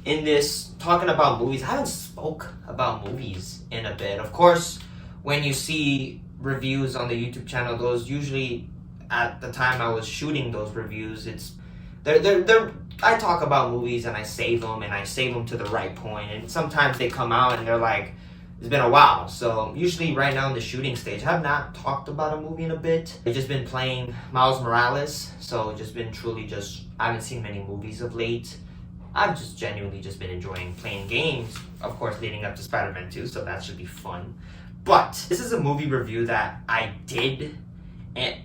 in this talking about movies. I haven't spoke about movies in a bit. Of course, when you see reviews on the YouTube channel, those usually at the time I was shooting those reviews, they're I talk about movies and I save them to the right point, and sometimes they come out and they're like, it's been a while. So usually right now in the shooting stage, I have not talked about a movie in a bit. I've just been playing Miles Morales, so just been truly I haven't seen many movies of late. I've just genuinely just been enjoying playing games, of course leading up to Spider-Man 2, so that should be fun. But this is a movie review that I did, and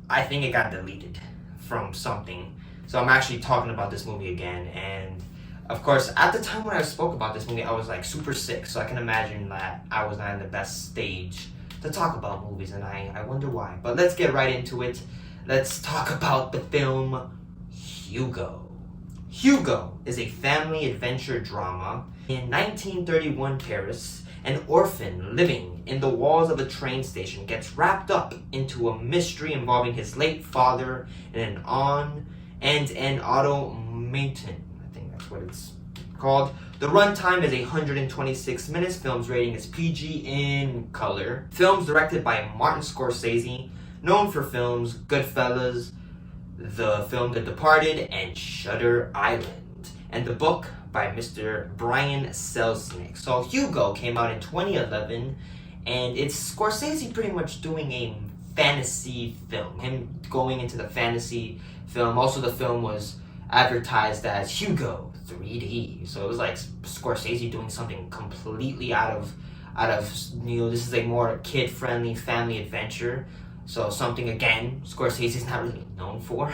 I think it got deleted from something. So I'm actually talking about this movie again, and of course, at the time when I spoke about this movie, I was like super sick, so I can imagine that I was not in the best stage to talk about movies, and I wonder why. But let's get right into it. Let's talk about the film Hugo. Hugo is a family adventure drama. In 1931 Paris, an orphan living in the walls of a train station gets wrapped up into a mystery involving his late father and an automaton. I think that's what it's called. The runtime is 126 minutes. Film's rating is PG in color. Film's directed by Martin Scorsese, known for films Goodfellas, the film The Departed, and Shutter Island. And the book by Mr. Brian Selznick. So Hugo came out in 2011, and it's Scorsese pretty much doing a fantasy film. Him going into the fantasy film. Also, the film was advertised as Hugo 3D, so it was like Scorsese doing something completely out of this is a more kid-friendly family adventure. So something, again, Scorsese's not really known for,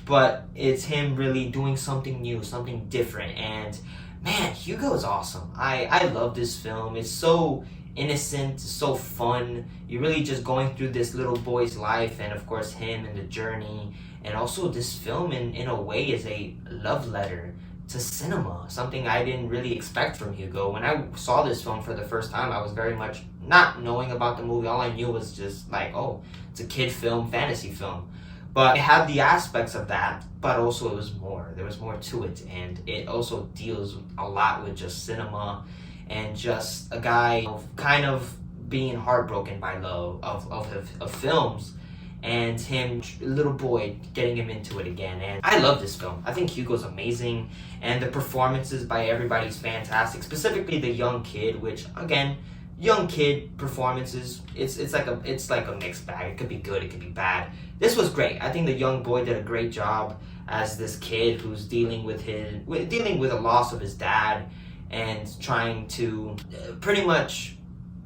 but it's him really doing something new, something different. And man, Hugo is awesome. I love this film. It's so innocent, so fun. You're really just going through this little boy's life, and of course him and the journey. And also this film in a way is a love letter to cinema, something I didn't really expect from Hugo. When I saw this film for the first time, I was very much not knowing about the movie. All I knew was just like, oh, it's a kid film, fantasy film. But it had the aspects of that, but also it was more. There was more to it, and it also deals a lot with just cinema and just a guy kind of being heartbroken by love of films, and him, little boy, getting him into it again. And I love this film. I think Hugo's amazing, and the performances by everybody's fantastic, specifically the young kid, which again, young kid performances, it's like a mixed bag. It could be good, it could be bad. This was great. I think the young boy did a great job as this kid who's dealing with a loss of his dad, and trying to pretty much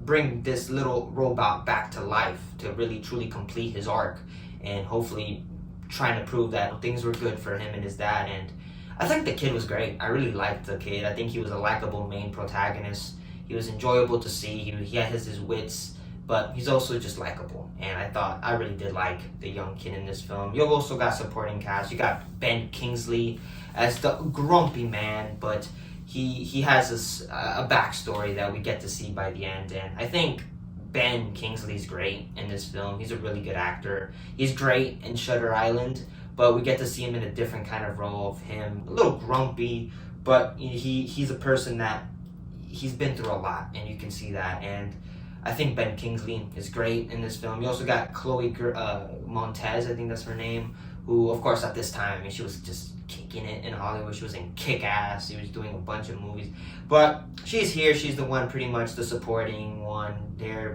bring this little robot back to life to really truly complete his arc, and hopefully trying to prove that things were good for him and his dad. And I think the kid was great. I really liked the kid. I think he was a likable main protagonist. He was enjoyable to see. He has his wits, but he's also just likable. And I really did like the young kid in this film. You also got supporting cast. You got Ben Kingsley as the grumpy man, but he has a backstory that we get to see by the end. And I think Ben Kingsley's great in this film. He's a really good actor. He's great in Shutter Island, but we get to see him in a different kind of role of him, a little grumpy, but he's a person that he's been through a lot, and you can see that. And I think Ben Kingsley is great in this film. You also got Chloe Montez, I think that's her name, who, of course, at this time, I mean, she was just kicking it in Hollywood. She was in Kick-Ass. She was doing a bunch of movies. But she's here. She's the one, pretty much the supporting one there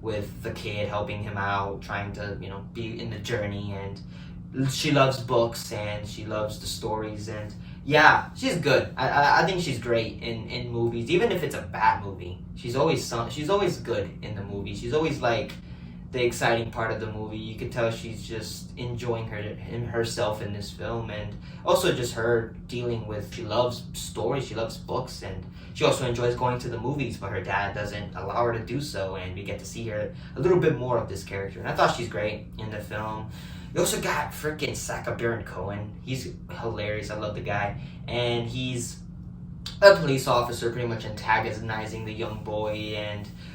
with the kid, helping him out, trying to, be in the journey. And she loves books, and she loves the stories. And yeah, she's good. I think she's great in movies. Even if it's a bad movie, she's always good in the movie. She's always like the exciting part of the movie. You could tell she's just enjoying herself in this film, and also just her dealing with, she loves stories, she loves books, and she also enjoys going to the movies, but her dad doesn't allow her to do so, and we get to see her a little bit more of this character, and I thought she's great in the film. You also got freaking Sacha Baron Cohen. He's hilarious. I love the guy, and he's a police officer pretty much antagonizing the young boy,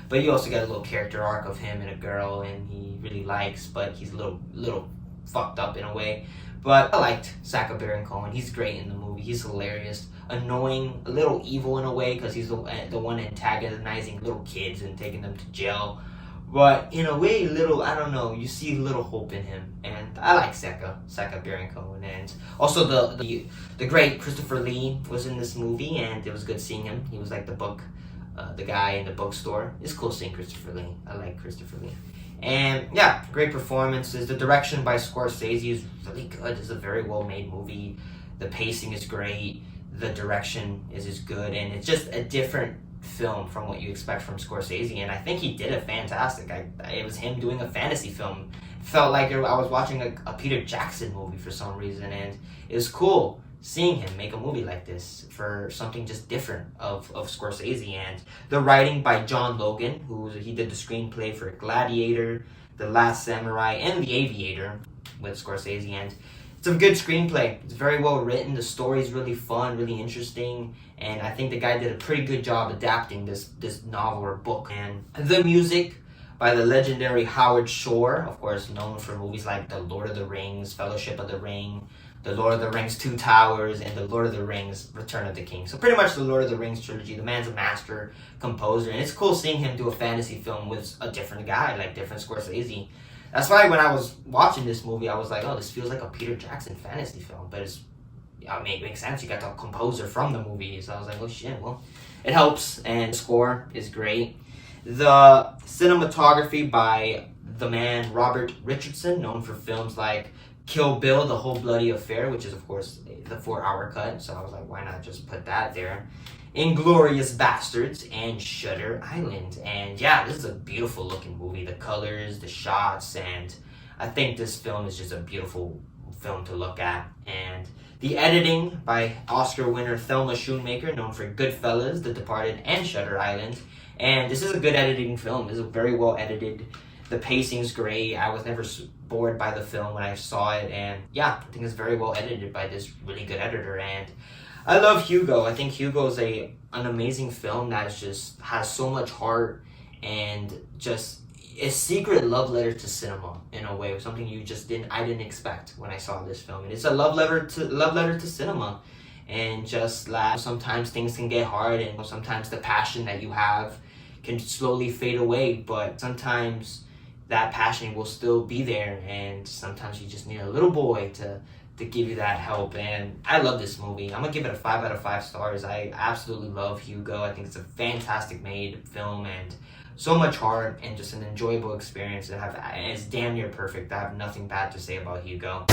but you also get a little character arc of him and a girl, and he really likes, but he's a little fucked up in a way. But I liked Sacha Baron Cohen. He's great in the movie. He's hilarious, annoying, a little evil in a way because he's the one antagonizing little kids and taking them to jail. But in a way, I don't know, you see little hope in him. And I like Sacha Baron Cohen. And also the great Christopher Lee was in this movie, and it was good seeing him. He was like the guy in the bookstore. It's cool seeing Christopher Lee. I like Christopher Lee. And yeah, great performances. The direction by Scorsese is really good. It's a very well made movie. The pacing is great. The direction is good. And it's just a different film from what you expect from Scorsese, and I think he did it fantastic. It was him doing a fantasy film. It felt like I was watching a Peter Jackson movie for some reason, and it was cool seeing him make a movie like this for something just different of Scorsese. And the writing by John Logan, he did the screenplay for Gladiator, The Last Samurai, and The Aviator with Scorsese, and it's a good screenplay. It's very well written. The story's really fun, really interesting, and I think the guy did a pretty good job adapting this novel or book. And the music by the legendary Howard Shore, of course, known for movies like The Lord of the Rings, Fellowship of the Ring, The Lord of the Rings Two Towers, and The Lord of the Rings Return of the King. So pretty much the Lord of the Rings trilogy. The man's a master composer, and it's cool seeing him do a fantasy film with a different guy, like different Scorsese. That's why when I was watching this movie, I was like, oh, this feels like a Peter Jackson fantasy film. But it makes sense. You got the composer from the movie. So I was like, oh, shit, well, it helps. And the score is great. The cinematography by the man Robert Richardson, known for films like Kill Bill, The Whole Bloody Affair, which is, of course, the 4-hour cut. So I was like, why not just put that there? Inglourious Bastards, and Shutter Island. And yeah, this is a beautiful looking movie. The colors, the shots, and I think this film is just a beautiful film to look at. And the editing by Oscar winner Thelma Schoonmaker, known for Goodfellas, The Departed, and Shutter Island. And this is a good editing film. This is very well edited. The pacing's great. I was never bored by the film when I saw it. And yeah, I think it's very well edited by this really good editor. And I love Hugo. I think Hugo is an amazing film that just has so much heart and just a secret love letter to cinema in a way, something I didn't expect when I saw this film. And it's a love letter to cinema, and just like sometimes things can get hard, and sometimes the passion that you have can slowly fade away, but sometimes that passion will still be there, and sometimes you just need a little boy to give you that help. And I love this movie. I'm gonna give it a 5 out of 5 stars. I absolutely love Hugo. I think it's a fantastic made film, and so much heart, and just an enjoyable experience. And it's damn near perfect. I have nothing bad to say about Hugo.